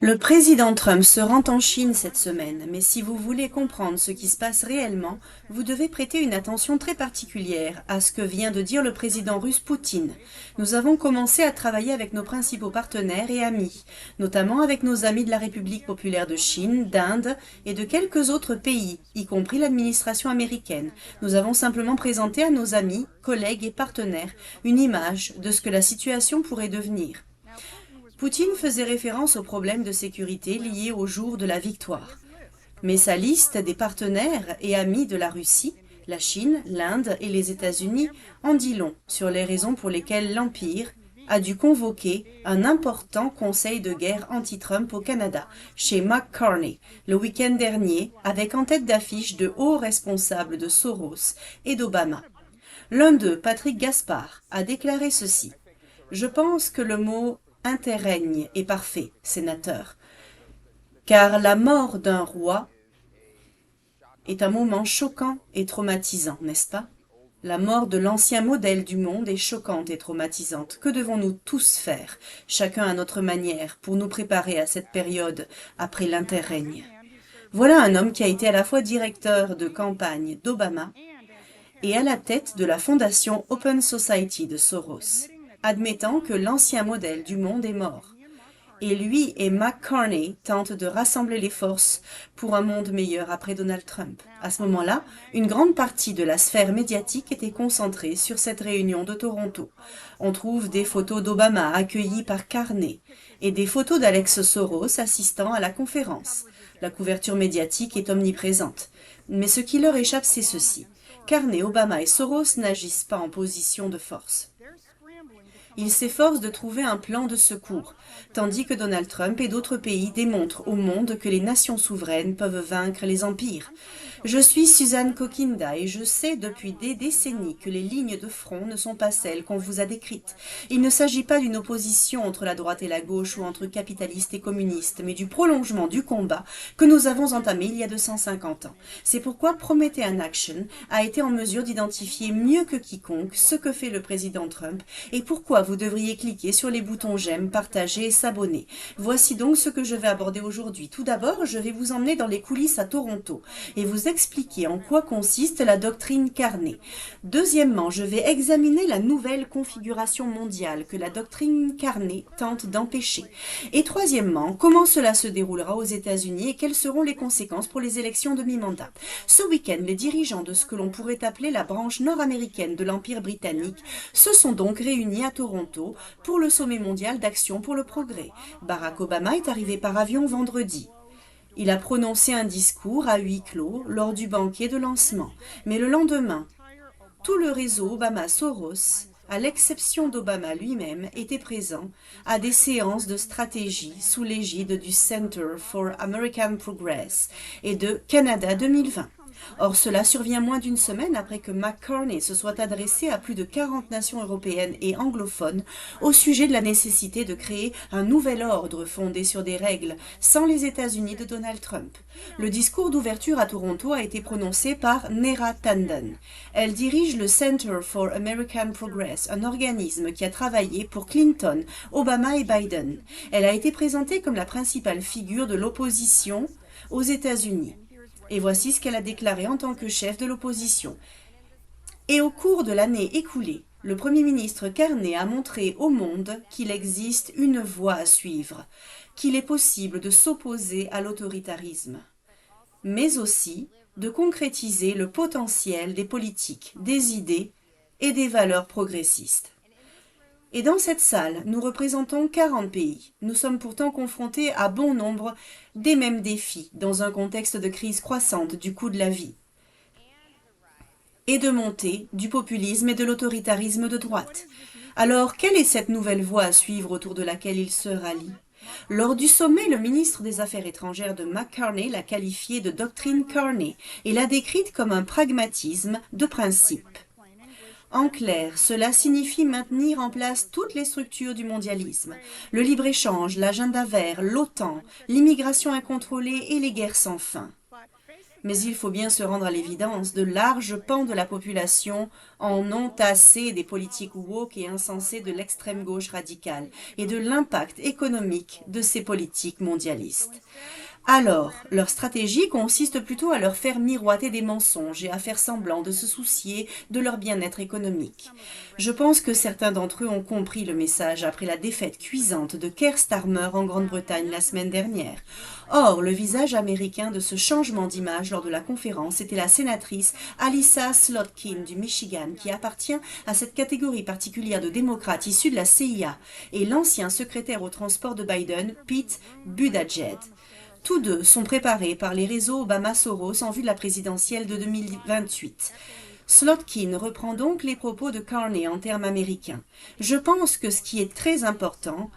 Le président Trump se rend en Chine cette semaine, mais si vous voulez comprendre ce qui se passe réellement, vous devez prêter une attention très particulière à ce que vient de dire le président russe Poutine. Nous avons commencé à travailler avec nos principaux partenaires et amis, notamment avec nos amis de la République populaire de Chine, d'Inde et de quelques autres pays, y compris l'administration américaine. Nous avons simplement présenté à nos amis, collègues et partenaires une image de ce que la situation pourrait devenir. Poutine faisait référence aux problèmes de sécurité liés au jour de la victoire. Mais sa liste des partenaires et amis de la Russie, la Chine, l'Inde et les États-Unis en dit long sur les raisons pour lesquelles l'Empire a dû convoquer un important conseil de guerre anti-Trump au Canada, chez McCartney, le week-end dernier, avec en tête d'affiche de hauts responsables de Soros et d'Obama. L'un d'eux, Patrick Gaspard, a déclaré ceci. « Je pense que le mot interrègne est parfait, sénateur, car la mort d'un roi est un moment choquant et traumatisant, n'est-ce pas? La mort de l'ancien modèle du monde est choquante et traumatisante. Que devons-nous tous faire, chacun à notre manière, pour nous préparer à cette période après l'interrègne? Voilà un homme qui a été à la fois directeur de campagne d'Obama et à la tête de la fondation Open Society de Soros, admettant que l'ancien modèle du monde est mort. Et lui et McCartney tentent de rassembler les forces pour un monde meilleur après Donald Trump. À ce moment-là, une grande partie de la sphère médiatique était concentrée sur cette réunion de Toronto. On trouve des photos d'Obama accueilli par Carney et des photos d'Alex Soros assistant à la conférence. La couverture médiatique est omniprésente. Mais ce qui leur échappe, c'est ceci. Carney, Obama et Soros n'agissent pas en position de force. Ils s'efforcent de trouver un plan de secours, tandis que Donald Trump et d'autres pays démontrent au monde que les nations souveraines peuvent vaincre les empires. Je suis Suzanne Kokinda et je sais depuis des décennies que les lignes de front ne sont pas celles qu'on vous a décrites. Il ne s'agit pas d'une opposition entre la droite et la gauche ou entre capitalistes et communistes, mais du prolongement du combat que nous avons entamé il y a 250 ans. C'est pourquoi Promethean Action a été en mesure d'identifier mieux que quiconque ce que fait le président Trump et pourquoi vous devriez cliquer sur les boutons j'aime, partager et s'abonner. Voici donc ce que je vais aborder aujourd'hui. Tout d'abord, je vais vous emmener dans les coulisses à Toronto et vous expliquer en quoi consiste la doctrine Carney. Deuxièmement, je vais examiner la nouvelle configuration mondiale que la doctrine Carney tente d'empêcher. Et troisièmement, comment cela se déroulera aux États-Unis et quelles seront les conséquences pour les élections de mi-mandat. Ce week-end, les dirigeants de ce que l'on pourrait appeler la branche nord-américaine de l'Empire britannique se sont donc réunis à Toronto pour le sommet mondial d'action pour le progrès. Barack Obama est arrivé par avion vendredi. Il a prononcé un discours à huis clos lors du banquet de lancement. Mais le lendemain, tout le réseau Obama-Soros, à l'exception d'Obama lui-même, était présent à des séances de stratégie sous l'égide du Center for American Progress et de Canada 2020. Or, cela survient moins d'une semaine après que McCartney se soit adressé à plus de 40 nations européennes et anglophones au sujet de la nécessité de créer un nouvel ordre fondé sur des règles sans les États-Unis de Donald Trump. Le discours d'ouverture à Toronto a été prononcé par Neera Tanden. Elle dirige le Center for American Progress, un organisme qui a travaillé pour Clinton, Obama et Biden. Elle a été présentée comme la principale figure de l'opposition aux États-Unis. Et voici ce qu'elle a déclaré en tant que chef de l'opposition. Et au cours de l'année écoulée, le Premier ministre Carney a montré au monde qu'il existe une voie à suivre, qu'il est possible de s'opposer à l'autoritarisme, mais aussi de concrétiser le potentiel des politiques, des idées et des valeurs progressistes. Et dans cette salle, nous représentons 40 pays. Nous sommes pourtant confrontés à bon nombre des mêmes défis dans un contexte de crise croissante du coût de la vie et de montée du populisme et de l'autoritarisme de droite. Alors, quelle est cette nouvelle voie à suivre autour de laquelle il se rallie? Lors du sommet, le ministre des Affaires étrangères de McCartney l'a qualifiée de doctrine Carney et l'a décrite comme un pragmatisme de principe. En clair, cela signifie maintenir en place toutes les structures du mondialisme, le libre-échange, l'agenda vert, l'OTAN, l'immigration incontrôlée et les guerres sans fin. Mais il faut bien se rendre à l'évidence, de larges pans de la population en ont assez des politiques woke et insensées de l'extrême gauche radicale et de l'impact économique de ces politiques mondialistes. Alors, leur stratégie consiste plutôt à leur faire miroiter des mensonges et à faire semblant de se soucier de leur bien-être économique. Je pense que certains d'entre eux ont compris le message après la défaite cuisante de Keir Starmer en Grande-Bretagne la semaine dernière. Or, le visage américain de ce changement d'image lors de la conférence était la sénatrice Alyssa Slotkin du Michigan, qui appartient à cette catégorie particulière de démocrates issus de la CIA, et l'ancien secrétaire au transport de Biden, Pete Buttigieg. Tous deux sont préparés par les réseaux Obama-Soros en vue de la présidentielle de 2028. Slotkin reprend donc les propos de Carney en termes américains. Je pense que ce qui est très important,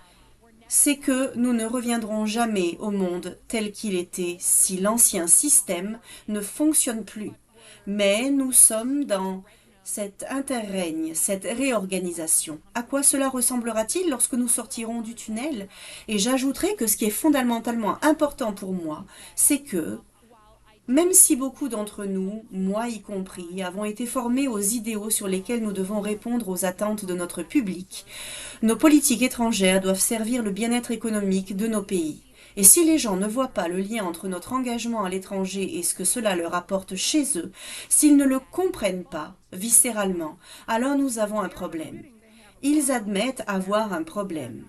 c'est que nous ne reviendrons jamais au monde tel qu'il était si l'ancien système ne fonctionne plus. Mais nous sommes dans cet interrègne, cette réorganisation. À quoi cela ressemblera-t-il lorsque nous sortirons du tunnel? Et j'ajouterai que ce qui est fondamentalement important pour moi, c'est que même si beaucoup d'entre nous, moi y compris, avons été formés aux idéaux sur lesquels nous devons répondre aux attentes de notre public, nos politiques étrangères doivent servir le bien-être économique de nos pays. Et si les gens ne voient pas le lien entre notre engagement à l'étranger et ce que cela leur apporte chez eux, s'ils ne le comprennent pas, viscéralement, alors nous avons un problème. Ils admettent avoir un problème.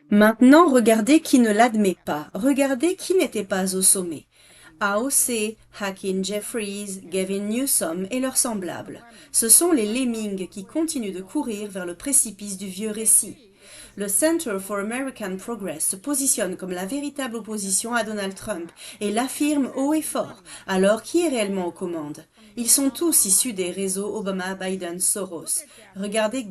Maintenant, regardez qui ne l'admet pas, regardez qui n'était pas au sommet. AOC, Hakeem Jeffries, Gavin Newsom et leurs semblables. Ce sont les lemmings qui continuent de courir vers le précipice du vieux récit. Le Center for American Progress se positionne comme la véritable opposition à Donald Trump et l'affirme haut et fort. Alors, qui est réellement aux commandes? Ils sont tous issus des réseaux Obama, Biden, Soros. Regardez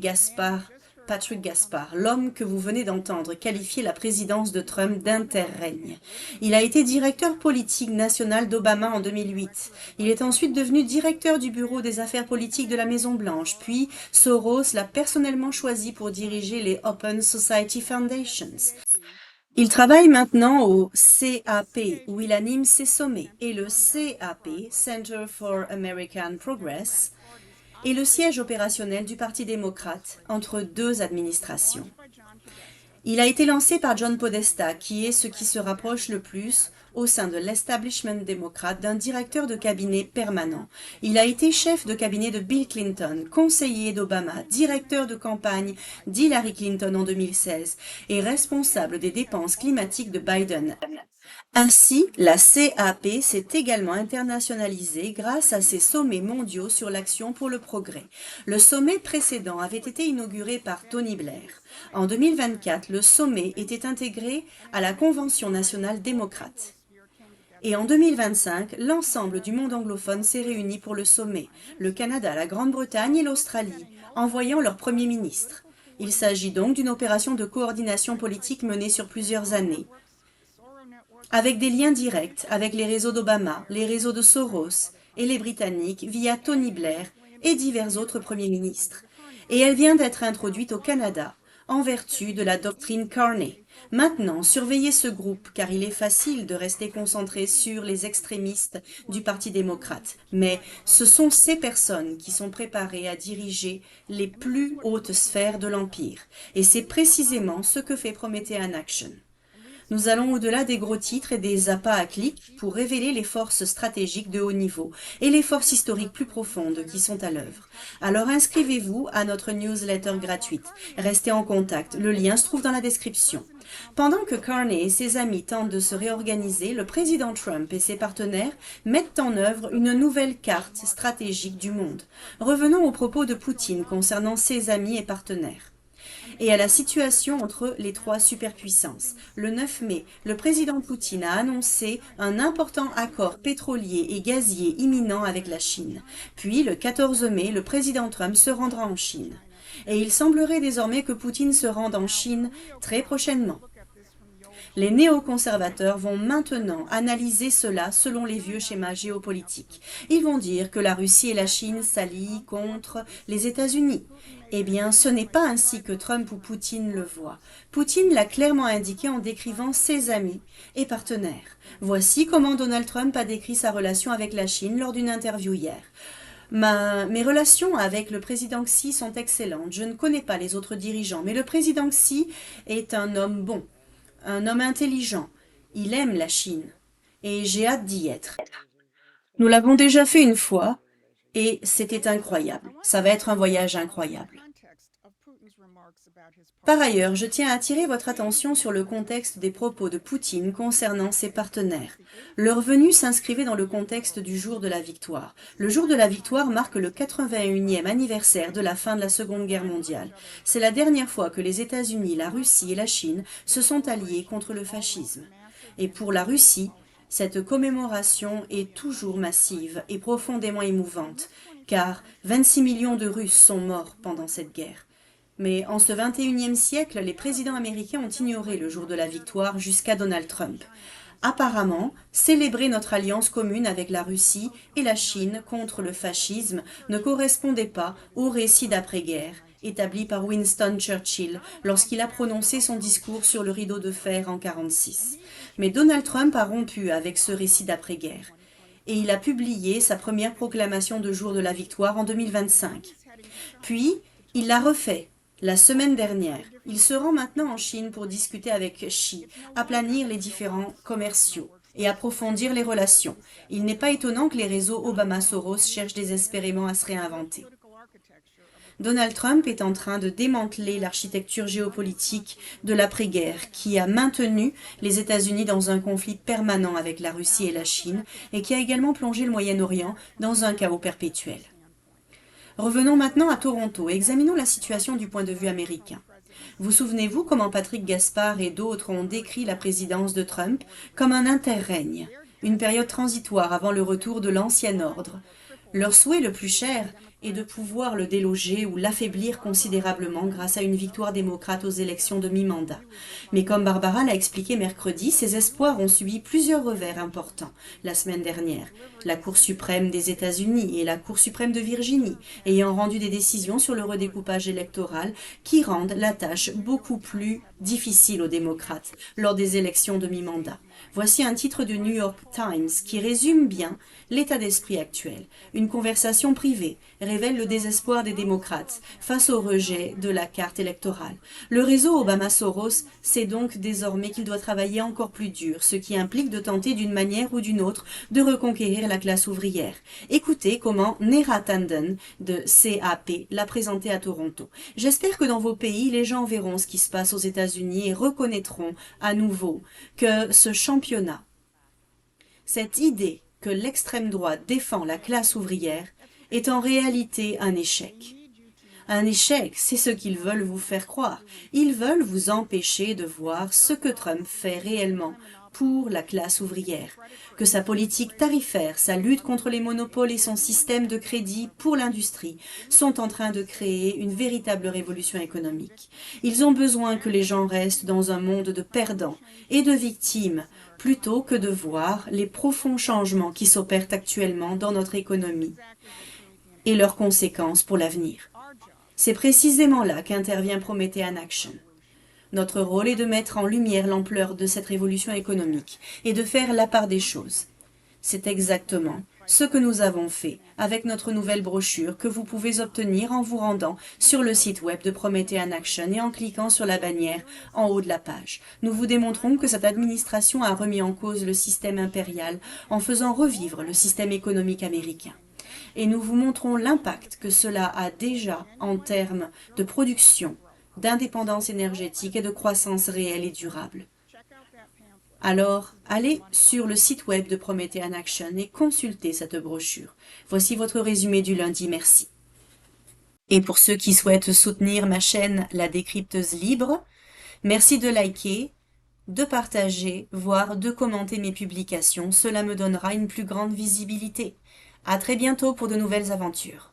Patrick Gaspard, l'homme que vous venez d'entendre qualifier la présidence de Trump d'interrègne. Il a été directeur politique national d'Obama en 2008. Il est ensuite devenu directeur du bureau des affaires politiques de la Maison-Blanche, puis Soros l'a personnellement choisi pour diriger les Open Society Foundations. Il travaille maintenant au CAP, où il anime ses sommets, et le CAP, Center for American Progress, est le siège opérationnel du Parti démocrate entre deux administrations. Il a été lancé par John Podesta, qui est ce qui se rapproche le plus, au sein de l'establishment démocrate, d'un directeur de cabinet permanent. Il a été chef de cabinet de Bill Clinton, conseiller d'Obama, directeur de campagne d'Hillary Clinton en 2016 et responsable des dépenses climatiques de Biden. Ainsi, la CAP s'est également internationalisée grâce à ses sommets mondiaux sur l'action pour le progrès. Le sommet précédent avait été inauguré par Tony Blair. En 2024, le sommet était intégré à la Convention nationale démocrate. Et en 2025, l'ensemble du monde anglophone s'est réuni pour le sommet, le Canada, la Grande-Bretagne et l'Australie, envoyant leur Premier ministre. Il s'agit donc d'une opération de coordination politique menée sur plusieurs années, avec des liens directs avec les réseaux d'Obama, les réseaux de Soros et les Britanniques via Tony Blair et divers autres premiers ministres. Et elle vient d'être introduite au Canada en vertu de la doctrine Carney. Maintenant, surveillez ce groupe car il est facile de rester concentré sur les extrémistes du Parti démocrate. Mais ce sont ces personnes qui sont préparées à diriger les plus hautes sphères de l'Empire. Et c'est précisément ce que fait Promethean Action. Nous allons au-delà des gros titres et des appâts à clics pour révéler les forces stratégiques de haut niveau et les forces historiques plus profondes qui sont à l'œuvre. Alors inscrivez-vous à notre newsletter gratuite. Restez en contact, le lien se trouve dans la description. Pendant que Carney et ses amis tentent de se réorganiser, le président Trump et ses partenaires mettent en œuvre une nouvelle carte stratégique du monde. Revenons aux propos de Poutine concernant ses amis et partenaires et à la situation entre les trois superpuissances. Le 9 mai, le président Poutine a annoncé un important accord pétrolier et gazier imminent avec la Chine. Puis, le 14 mai, le président Trump se rendra en Chine. Et il semblerait désormais que Poutine se rende en Chine très prochainement. Les néoconservateurs vont maintenant analyser cela selon les vieux schémas géopolitiques. Ils vont dire que la Russie et la Chine s'allient contre les États-Unis. Eh bien, ce n'est pas ainsi que Trump ou Poutine le voient. Poutine l'a clairement indiqué en décrivant ses amis et partenaires. Voici comment Donald Trump a décrit sa relation avec la Chine lors d'une interview hier. Mes relations avec le président Xi sont excellentes. Je ne connais pas les autres dirigeants, mais le président Xi est un homme bon, un homme intelligent. Il aime la Chine et j'ai hâte d'y être. Nous l'avons déjà fait une fois et c'était incroyable. Ça va être un voyage incroyable. Par ailleurs, je tiens à attirer votre attention sur le contexte des propos de Poutine concernant ses partenaires. Leur venue s'inscrivait dans le contexte du jour de la victoire. Le jour de la victoire marque le 81e anniversaire de la fin de la Seconde Guerre mondiale. C'est la dernière fois que les États-Unis, la Russie et la Chine se sont alliés contre le fascisme. Et pour la Russie, cette commémoration est toujours massive et profondément émouvante, car 26 millions de Russes sont morts pendant cette guerre. Mais en ce 21e siècle, les présidents américains ont ignoré le jour de la victoire jusqu'à Donald Trump. Apparemment, célébrer notre alliance commune avec la Russie et la Chine contre le fascisme ne correspondait pas au récit d'après-guerre établi par Winston Churchill lorsqu'il a prononcé son discours sur le rideau de fer en 1946. Mais Donald Trump a rompu avec ce récit d'après-guerre et il a publié sa première proclamation de jour de la victoire en 2025. Puis, il l'a refait la semaine dernière. Il se rend maintenant en Chine pour discuter avec Xi, aplanir les différends commerciaux et approfondir les relations. Il n'est pas étonnant que les réseaux Obama-Soros cherchent désespérément à se réinventer. Donald Trump est en train de démanteler l'architecture géopolitique de l'après-guerre qui a maintenu les États-Unis dans un conflit permanent avec la Russie et la Chine et qui a également plongé le Moyen-Orient dans un chaos perpétuel. Revenons maintenant à Toronto et examinons la situation du point de vue américain. Vous souvenez-vous comment Patrick Gaspard et d'autres ont décrit la présidence de Trump comme un interrègne, une période transitoire avant le retour de l'ancien ordre. Leur souhait le plus cher est de pouvoir le déloger ou l'affaiblir considérablement grâce à une victoire démocrate aux élections de mi-mandat. Mais comme Barbara l'a expliqué mercredi, ces espoirs ont subi plusieurs revers importants la semaine dernière. La Cour suprême des États-Unis et la Cour suprême de Virginie ayant rendu des décisions sur le redécoupage électoral qui rendent la tâche beaucoup plus difficile aux démocrates lors des élections de mi-mandat. Voici un titre du New York Times qui résume bien l'état d'esprit actuel. Une conversation privée révèle le désespoir des démocrates face au rejet de la carte électorale. Le réseau Obama-Soros sait donc désormais qu'il doit travailler encore plus dur, ce qui implique de tenter d'une manière ou d'une autre de reconquérir la classe ouvrière. Écoutez comment Neera Tanden de CAP l'a présenté à Toronto. J'espère que dans vos pays, les gens verront ce qui se passe aux États-Unis et reconnaîtront à nouveau que ce championnat, cette idée que l'extrême droite défend la classe ouvrière, est en réalité un échec. Un échec, c'est ce qu'ils veulent vous faire croire. Ils veulent vous empêcher de voir ce que Trump fait réellement pour la classe ouvrière, que sa politique tarifaire, sa lutte contre les monopoles et son système de crédit pour l'industrie sont en train de créer une véritable révolution économique. Ils ont besoin que les gens restent dans un monde de perdants et de victimes, plutôt que de voir les profonds changements qui s'opèrent actuellement dans notre économie et leurs conséquences pour l'avenir. C'est précisément là qu'intervient Promethean Action. Notre rôle est de mettre en lumière l'ampleur de cette révolution économique et de faire la part des choses. C'est exactement ce que nous avons fait avec notre nouvelle brochure que vous pouvez obtenir en vous rendant sur le site web de Promethean Action et en cliquant sur la bannière en haut de la page. Nous vous démontrons que cette administration a remis en cause le système impérial en faisant revivre le système économique américain. Et nous vous montrons l'impact que cela a déjà en termes de production, d'indépendance énergétique et de croissance réelle et durable. Alors, allez sur le site web de Promethean Action et consultez cette brochure. Voici votre résumé du lundi, merci. Et pour ceux qui souhaitent soutenir ma chaîne La Décrypteuse Libre, merci de liker, de partager, voire de commenter mes publications. Cela me donnera une plus grande visibilité. À très bientôt pour de nouvelles aventures.